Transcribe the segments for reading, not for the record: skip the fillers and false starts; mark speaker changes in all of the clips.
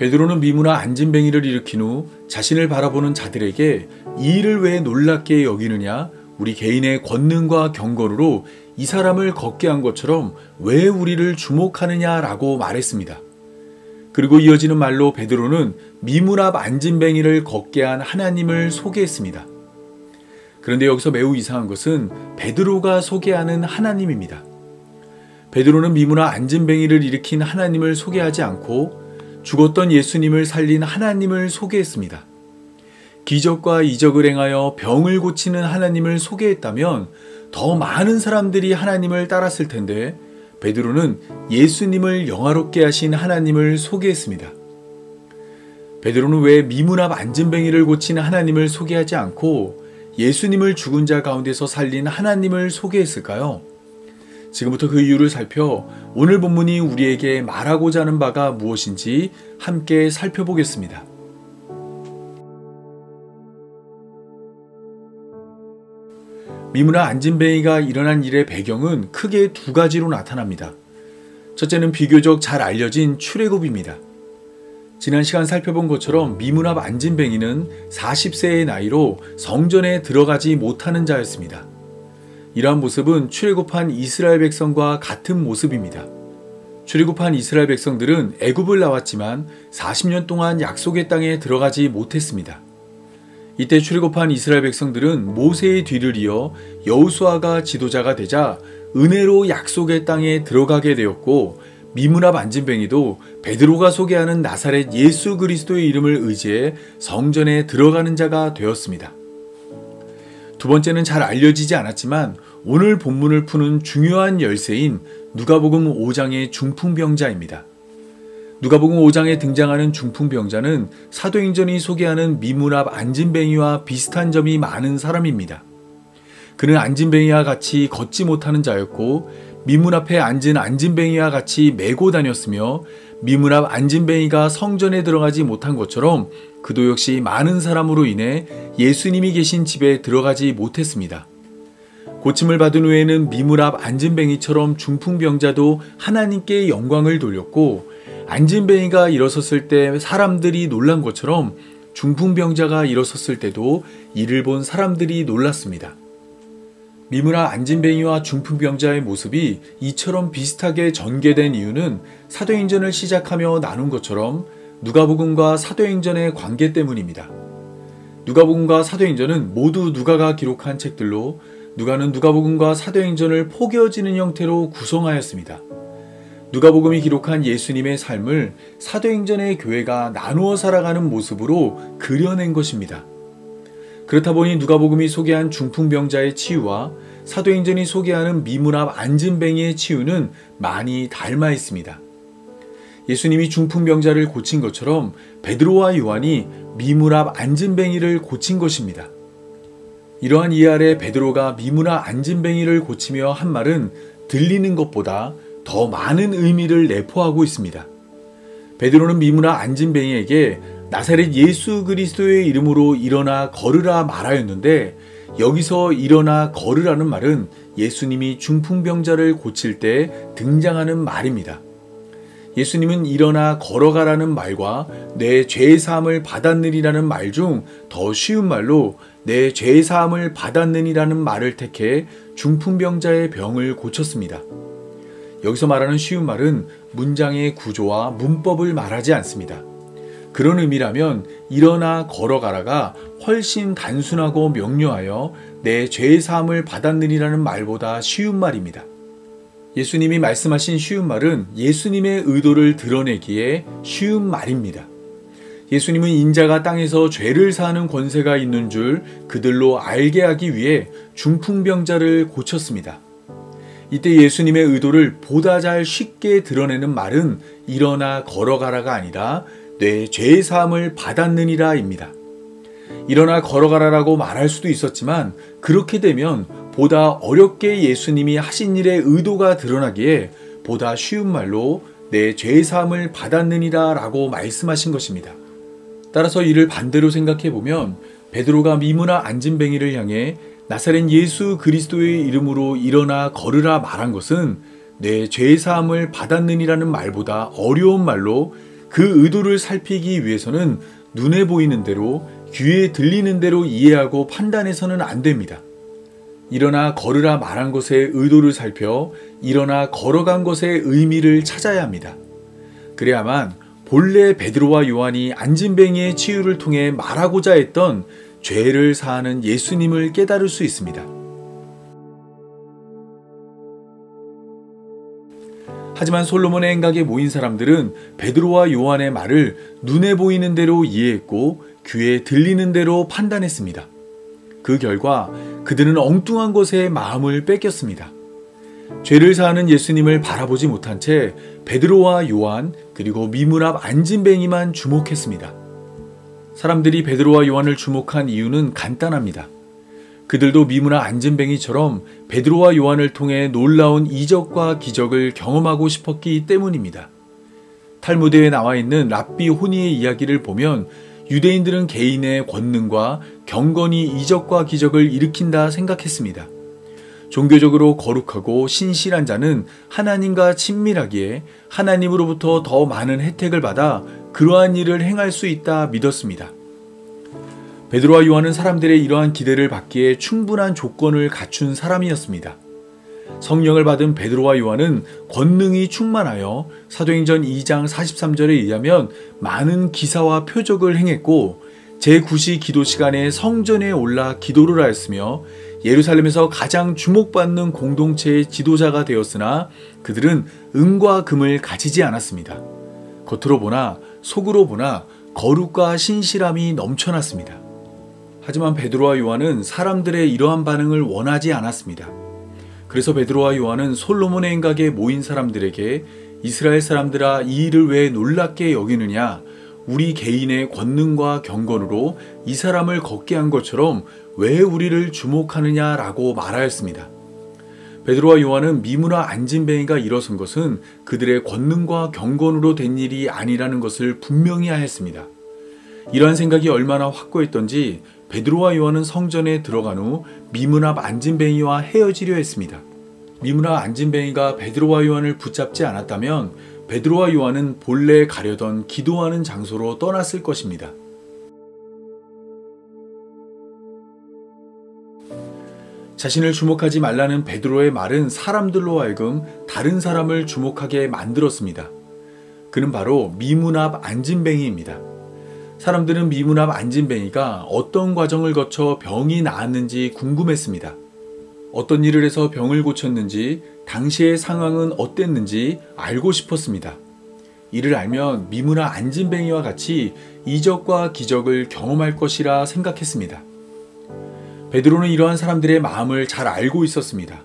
Speaker 1: 베드로는 미무나 안진뱅이를 일으킨 후 자신을 바라보는 자들에게 이 일을 왜 놀랍게 여기느냐? 우리 개인의 권능과 경건으로 이 사람을 걷게 한 것처럼 왜 우리를 주목하느냐라고 말했습니다. 그리고 이어지는 말로 베드로는 미문 앞 안진뱅이를 걷게 한 하나님을 소개했습니다. 그런데 여기서 매우 이상한 것은 베드로가 소개하는 하나님입니다. 베드로는 미문 앞 안진뱅이를 일으킨 하나님을 소개하지 않고 죽었던 예수님을 살린 하나님을 소개했습니다. 기적과 이적을 행하여 병을 고치는 하나님을 소개했다면 더 많은 사람들이 하나님을 따랐을 텐데 베드로는 예수님을 영화롭게 하신 하나님을 소개했습니다. 베드로는 왜 미문 앞 안진뱅이를 고치는 하나님을 소개하지 않고 예수님을 죽은 자 가운데서 살린 하나님을 소개했을까요? 지금부터 그 이유를 살펴 오늘 본문이 우리에게 말하고자 하는 바가 무엇인지 함께 살펴보겠습니다. 미문 앞 안진뱅이가 일어난 일의 배경은 크게 두 가지로 나타납니다. 첫째는 비교적 잘 알려진 출애굽입니다. 지난 시간 살펴본 것처럼 미문 앞 안진뱅이는 40세의 나이로 성전에 들어가지 못하는 자였습니다. 이러한 모습은 출애굽한 이스라엘 백성과 같은 모습입니다. 출애굽한 이스라엘 백성들은 애굽을 나왔지만 40년 동안 약속의 땅에 들어가지 못했습니다. 이때 출애굽한 이스라엘 백성들은 모세의 뒤를 이어 여호수아가 지도자가 되자 은혜로 약속의 땅에 들어가게 되었고 미문 앞 안진뱅이도 베드로가 소개하는 나사렛 예수 그리스도의 이름을 의지해 성전에 들어가는 자가 되었습니다. 두 번째는 잘 알려지지 않았지만 오늘 본문을 푸는 중요한 열쇠인 누가복음 5장의 중풍병자입니다. 누가복음 5장에 등장하는 중풍병자는 사도행전이 소개하는 미문 앞 안진뱅이와 비슷한 점이 많은 사람입니다. 그는 안진뱅이와 같이 걷지 못하는 자였고 미문 앞에 앉은 안진뱅이와 같이 메고 다녔으며 미문 앞 안진뱅이가 성전에 들어가지 못한 것처럼 그도 역시 많은 사람으로 인해 예수님이 계신 집에 들어가지 못했습니다. 고침을 받은 후에는 미문 앞 안진뱅이처럼 중풍병자도 하나님께 영광을 돌렸고 안진뱅이가 일어섰을 때 사람들이 놀란 것처럼 중풍병자가 일어섰을 때도 이를 본 사람들이 놀랐습니다. 미문 앞 안진뱅이와 중풍병자의 모습이 이처럼 비슷하게 전개된 이유는 사도행전을 시작하며 나눈 것처럼 누가복음과 사도행전의 관계 때문입니다. 누가복음과 사도행전은 모두 누가가 기록한 책들로 누가는 누가복음과 사도행전을 포개어지는 형태로 구성하였습니다. 누가복음이 기록한 예수님의 삶을 사도행전의 교회가 나누어 살아가는 모습으로 그려낸 것입니다. 그렇다 보니 누가복음이 소개한 중풍병자의 치유와 사도행전이 소개하는 미문 앞 안진뱅이의 치유는 많이 닮아 있습니다. 예수님이 중풍병자를 고친 것처럼 베드로와 요한이 미문 앞 안진뱅이를 고친 것입니다. 이러한 이해 아래 베드로가 미문 앞 안진뱅이를 고치며 한 말은 들리는 것보다 더 많은 의미를 내포하고 있습니다. 베드로는 미문 앞 안진뱅이에게 나사렛 예수 그리스도의 이름으로 일어나 걸으라 말하였는데 여기서 일어나 걸으라는 말은 예수님이 중풍병자를 고칠 때 등장하는 말입니다. 예수님은 일어나 걸어가라는 말과 내 죄사함을 받았느니라는 말 중 더 쉬운 말로 내 죄사함을 받았느니라는 말을 택해 중풍병자의 병을 고쳤습니다. 여기서 말하는 쉬운 말은 문장의 구조와 문법을 말하지 않습니다. 그런 의미라면 일어나 걸어가라가 훨씬 단순하고 명료하여 내 죄사함을 받았느니라는 말보다 쉬운 말입니다. 예수님이 말씀하신 쉬운 말은 예수님의 의도를 드러내기에 쉬운 말입니다. 예수님은 인자가 땅에서 죄를 사하는 권세가 있는 줄 그들로 알게 하기 위해 중풍병자를 고쳤습니다. 이때 예수님의 의도를 보다 잘 쉽게 드러내는 말은 일어나 걸어가라가 아니라 내 죄사함을 받았느니라입니다. 일어나 걸어가라라고 말할 수도 있었지만 그렇게 되면 보다 어렵게 예수님이 하신 일의 의도가 드러나기에 보다 쉬운 말로 내 죄사함을 받았느니라 라고 말씀하신 것입니다. 따라서 이를 반대로 생각해보면 베드로가 미문 앞 안진뱅이를 향해 나사렛 예수 그리스도의 이름으로 일어나 걸으라 말한 것은 내 죄사함을 받았느니라는 말보다 어려운 말로 그 의도를 살피기 위해서는 눈에 보이는 대로, 귀에 들리는 대로 이해하고 판단해서는 안 됩니다. 일어나 걸으라 말한 것의 의도를 살펴 일어나 걸어간 것의 의미를 찾아야 합니다. 그래야만 본래 베드로와 요한이 안진뱅이의 치유를 통해 말하고자 했던 죄를 사하는 예수님을 깨달을 수 있습니다. 하지만 솔로몬의 행각에 모인 사람들은 베드로와 요한의 말을 눈에 보이는 대로 이해했고 귀에 들리는 대로 판단했습니다. 그 결과 그들은 엉뚱한 것에 마음을 뺏겼습니다. 죄를 사하는 예수님을 바라보지 못한 채 베드로와 요한 그리고 미문 앞 안진뱅이만 주목했습니다. 사람들이 베드로와 요한을 주목한 이유는 간단합니다. 그들도 미문 앞 안진뱅이처럼 베드로와 요한을 통해 놀라운 이적과 기적을 경험하고 싶었기 때문입니다. 탈무드에 나와 있는 랍비 호니의 이야기를 보면 유대인들은 개인의 권능과 경건이 이적과 기적을 일으킨다 생각했습니다. 종교적으로 거룩하고 신실한 자는 하나님과 친밀하기에 하나님으로부터 더 많은 혜택을 받아 그러한 일을 행할 수 있다 믿었습니다. 베드로와 요한은 사람들의 이러한 기대를 받기에 충분한 조건을 갖춘 사람이었습니다. 성령을 받은 베드로와 요한은 권능이 충만하여 사도행전 2장 43절에 의하면 많은 기사와 표적을 행했고 제9시 기도 시간에 성전에 올라 기도를 하였으며 예루살렘에서 가장 주목받는 공동체의 지도자가 되었으나 그들은 은과 금을 가지지 않았습니다. 겉으로 보나 속으로 보나 거룩과 신실함이 넘쳐났습니다. 하지만 베드로와 요한은 사람들의 이러한 반응을 원하지 않았습니다. 그래서 베드로와 요한은 솔로몬의 행각에 모인 사람들에게 이스라엘 사람들아 이 일을 왜 놀랍게 여기느냐? 우리 개인의 권능과 경건으로 이 사람을 걷게 한 것처럼 왜 우리를 주목하느냐라고 말하였습니다. 베드로와 요한은 미문화 안진뱅이가 일어선 것은 그들의 권능과 경건으로 된 일이 아니라는 것을 분명히 하였습니다. 이러한 생각이 얼마나 확고했던지 베드로와 요한은 성전에 들어간 후 미문 앞 안진뱅이와 헤어지려 했습니다. 미문 앞 안진뱅이가 베드로와 요한을 붙잡지 않았다면 베드로와 요한은 본래 가려던 기도하는 장소로 떠났을 것입니다. 자신을 주목하지 말라는 베드로의 말은 사람들로 하여금 다른 사람을 주목하게 만들었습니다. 그는 바로 미문 앞 안진뱅이입니다. 사람들은 미문 앞 안진뱅이가 어떤 과정을 거쳐 병이 나았는지 궁금했습니다. 어떤 일을 해서 병을 고쳤는지, 당시의 상황은 어땠는지 알고 싶었습니다. 이를 알면 미문 앞 안진뱅이와 같이 이적과 기적을 경험할 것이라 생각했습니다. 베드로는 이러한 사람들의 마음을 잘 알고 있었습니다.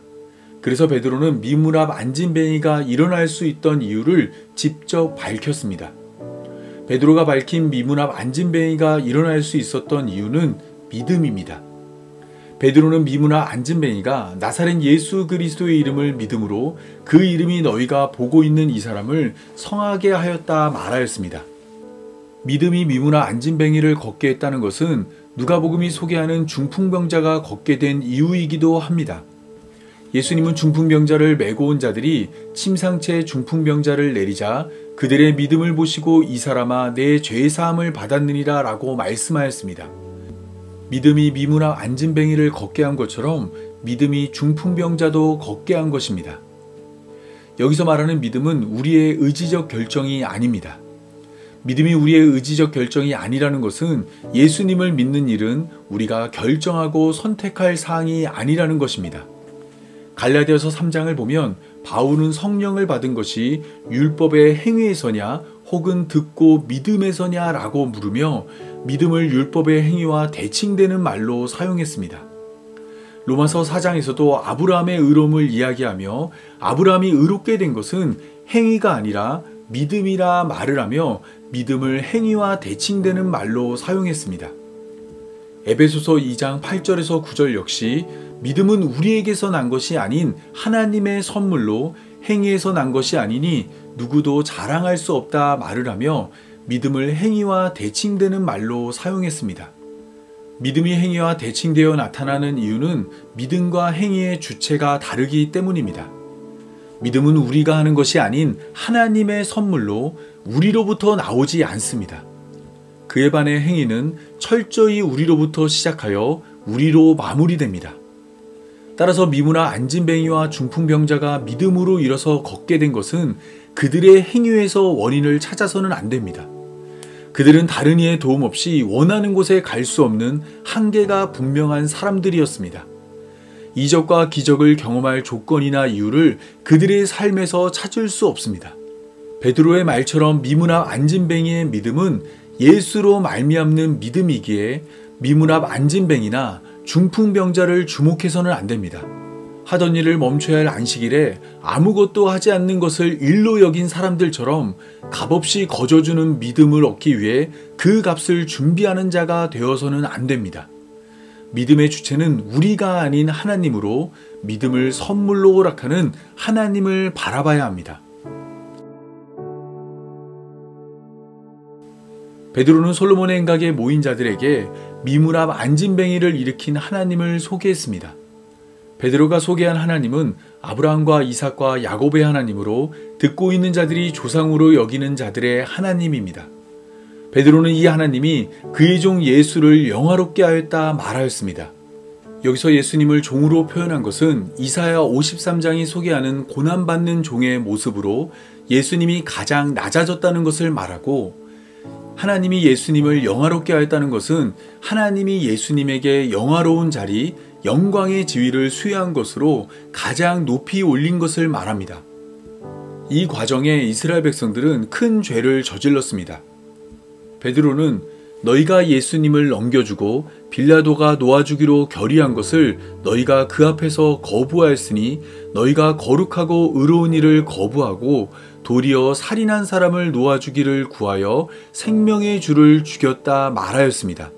Speaker 1: 그래서 베드로는 미문 앞 안진뱅이가 일어날 수 있던 이유를 직접 밝혔습니다. 베드로가 밝힌 미문 앞 안진뱅이가 일어날 수 있었던 이유는 믿음입니다. 베드로는 미문 앞 안진뱅이가 나사렛 예수 그리스도의 이름을 믿음으로 그 이름이 너희가 보고 있는 이 사람을 성하게 하였다 말하였습니다. 믿음이 미문 앞 안진뱅이를 걷게 했다는 것은 누가복음이 소개하는 중풍병자가 걷게 된 이유이기도 합니다. 예수님은 중풍병자를 메고 온 자들이 침상채 중풍병자를 내리자 그들의 믿음을 보시고 이 사람아 내 죄사함을 받았느니라 라고 말씀하였습니다. 믿음이 미문 앞 안진뱅이를 걷게 한 것처럼 믿음이 중풍병자도 걷게 한 것입니다. 여기서 말하는 믿음은 우리의 의지적 결정이 아닙니다. 믿음이 우리의 의지적 결정이 아니라는 것은 예수님을 믿는 일은 우리가 결정하고 선택할 사항이 아니라는 것입니다. 갈라디아서 3장을 보면 바울은 성령을 받은 것이 율법의 행위에서냐 혹은 듣고 믿음에서냐 라고 물으며 믿음을 율법의 행위와 대칭되는 말로 사용했습니다. 로마서 4장에서도 아브라함의 의로움을 이야기하며 아브라함이 의롭게 된 것은 행위가 아니라 믿음이라 말을 하며 믿음을 행위와 대칭되는 말로 사용했습니다. 에베소서 2장 8절에서 9절 역시 믿음은 우리에게서 난 것이 아닌 하나님의 선물로 행위에서 난 것이 아니니 누구도 자랑할 수 없다 말을 하며 믿음을 행위와 대칭되는 말로 사용했습니다. 믿음이 행위와 대칭되어 나타나는 이유는 믿음과 행위의 주체가 다르기 때문입니다. 믿음은 우리가 하는 것이 아닌 하나님의 선물로 우리로부터 나오지 않습니다. 그에 반해 행위는 철저히 우리로부터 시작하여 우리로 마무리됩니다. 따라서 미문화 안진뱅이와 중풍병자가 믿음으로 일어서 걷게 된 것은 그들의 행위에서 원인을 찾아서는 안 됩니다. 그들은 다른 이의 도움 없이 원하는 곳에 갈 수 없는 한계가 분명한 사람들이었습니다. 이적과 기적을 경험할 조건이나 이유를 그들의 삶에서 찾을 수 없습니다. 베드로의 말처럼 미문합 안진뱅이의 믿음은 예수로 말미암는 믿음이기에 미문합 안진뱅이나 중풍병자를 주목해서는 안 됩니다. 하던 일을 멈춰야 할 안식일에 아무것도 하지 않는 것을 일로 여긴 사람들처럼 값없이 거저주는 믿음을 얻기 위해 그 값을 준비하는 자가 되어서는 안 됩니다. 믿음의 주체는 우리가 아닌 하나님으로 믿음을 선물로 허락하는 하나님을 바라봐야 합니다. 베드로는 솔로몬의 행각에 모인 자들에게 미문합 안진뱅이를 일으킨 하나님을 소개했습니다. 베드로가 소개한 하나님은 아브라함과 이삭과 야곱의 하나님으로 듣고 있는 자들이 조상으로 여기는 자들의 하나님입니다. 베드로는 이 하나님이 그의 종 예수를 영화롭게 하였다 말하였습니다. 여기서 예수님을 종으로 표현한 것은 이사야 53장이 소개하는 고난받는 종의 모습으로 예수님이 가장 낮아졌다는 것을 말하고, 하나님이 예수님을 영화롭게 하였다는 것은 하나님이 예수님에게 영화로운 자리, 영광의 지위를 수여한 것으로 가장 높이 올린 것을 말합니다. 이 과정에 이스라엘 백성들은 큰 죄를 저질렀습니다. 베드로는 너희가 예수님을 넘겨주고 빌라도가 놓아주기로 결의한 것을 너희가 그 앞에서 거부하였으니 너희가 거룩하고 의로운 일을 거부하고 도리어 살인한 사람을 놓아주기를 구하여 생명의 주를 죽였다 말하였습니다.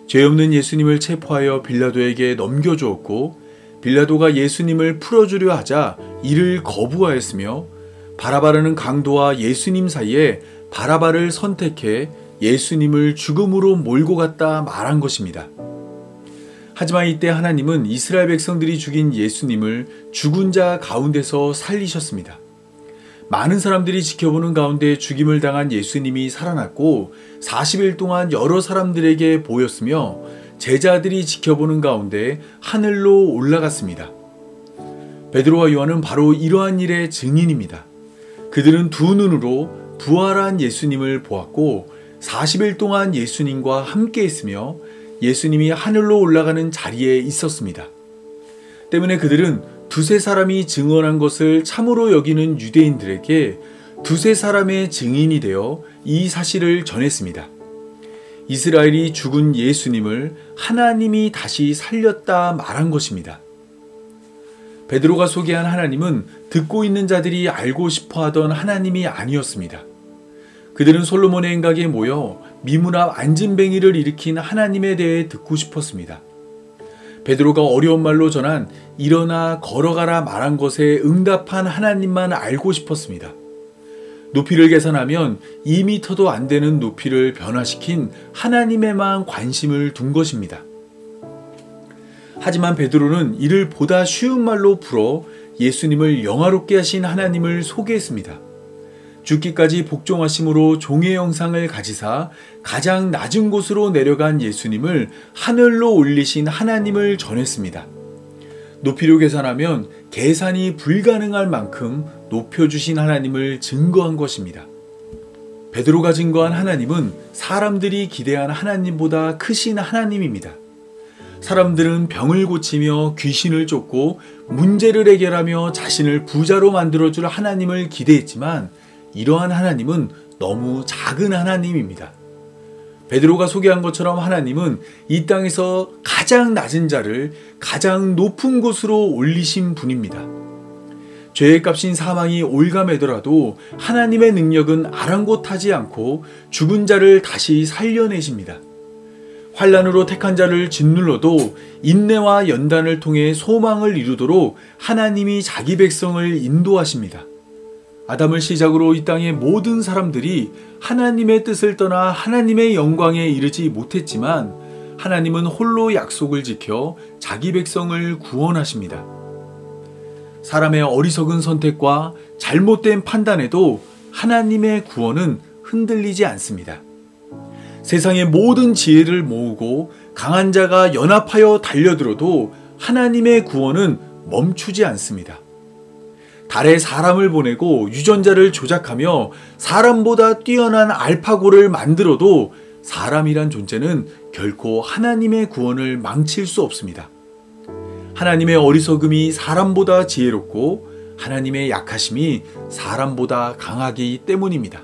Speaker 1: 죄 없는 예수님을 체포하여 빌라도에게 넘겨주었고, 빌라도가 예수님을 풀어주려 하자 이를 거부하였으며, 바라바라는 강도와 예수님 사이에 바라바를 선택해 예수님을 죽음으로 몰고 갔다 말한 것입니다. 하지만 이때 하나님은 이스라엘 백성들이 죽인 예수님을 죽은 자 가운데서 살리셨습니다. 많은 사람들이 지켜보는 가운데 죽임을 당한 예수님이 살아났고 40일 동안 여러 사람들에게 보였으며 제자들이 지켜보는 가운데 하늘로 올라갔습니다. 베드로와 요한은 바로 이러한 일의 증인입니다. 그들은 두 눈으로 부활한 예수님을 보았고 40일 동안 예수님과 함께 있으며 예수님이 하늘로 올라가는 자리에 있었습니다. 때문에 그들은 두세 사람이 증언한 것을 참으로 여기는 유대인들에게 두세 사람의 증인이 되어 이 사실을 전했습니다. 이스라엘이 죽은 예수님을 하나님이 다시 살렸다 말한 것입니다. 베드로가 소개한 하나님은 듣고 있는 자들이 알고 싶어 하던 하나님이 아니었습니다. 그들은 솔로몬의 행각에 모여 미문합 안진뱅이를 일으킨 하나님에 대해 듣고 싶었습니다. 베드로가 어려운 말로 전한 일어나 걸어가라 말한 것에 응답한 하나님만 알고 싶었습니다. 높이를 계산하면 2m도 안 되는 높이를 변화시킨 하나님에만 관심을 둔 것입니다. 하지만 베드로는 이를 보다 쉬운 말로 풀어 예수님을 영화롭게 하신 하나님을 소개했습니다. 죽기까지 복종하심으로 종의 형상을 가지사 가장 낮은 곳으로 내려간 예수님을 하늘로 올리신 하나님을 전했습니다. 높이로 계산하면 계산이 불가능할 만큼 높여주신 하나님을 증거한 것입니다. 베드로가 증거한 하나님은 사람들이 기대한 하나님보다 크신 하나님입니다. 사람들은 병을 고치며 귀신을 쫓고 문제를 해결하며 자신을 부자로 만들어줄 하나님을 기대했지만 이러한 하나님은 너무 작은 하나님입니다. 베드로가 소개한 것처럼 하나님은 이 땅에서 가장 낮은 자를 가장 높은 곳으로 올리신 분입니다. 죄의 값인 사망이 올가매더라도 하나님의 능력은 아랑곳하지 않고 죽은 자를 다시 살려내십니다. 환난으로 택한 자를 짓눌러도 인내와 연단을 통해 소망을 이루도록 하나님이 자기 백성을 인도하십니다. 아담을 시작으로 이 땅의 모든 사람들이 하나님의 뜻을 떠나 하나님의 영광에 이르지 못했지만 하나님은 홀로 약속을 지켜 자기 백성을 구원하십니다. 사람의 어리석은 선택과 잘못된 판단에도 하나님의 구원은 흔들리지 않습니다. 세상의 모든 지혜를 모으고 강한 자가 연합하여 달려들어도 하나님의 구원은 멈추지 않습니다. 달에 사람을 보내고 유전자를 조작하며 사람보다 뛰어난 알파고를 만들어도 사람이란 존재는 결코 하나님의 구원을 망칠 수 없습니다. 하나님의 어리석음이 사람보다 지혜롭고 하나님의 약하심이 사람보다 강하기 때문입니다.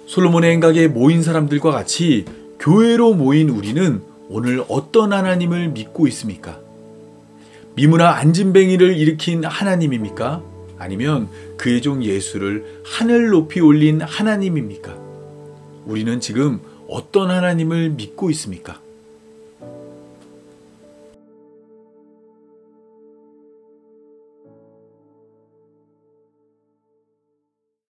Speaker 1: 솔로몬의 행각에 모인 사람들과 같이 교회로 모인 우리는 오늘 어떤 하나님을 믿고 있습니까? 미문화 안진뱅이를 일으킨 하나님입니까? 아니면 그의 종 예수를 하늘 높이 올린 하나님입니까? 우리는 지금 어떤 하나님을 믿고 있습니까?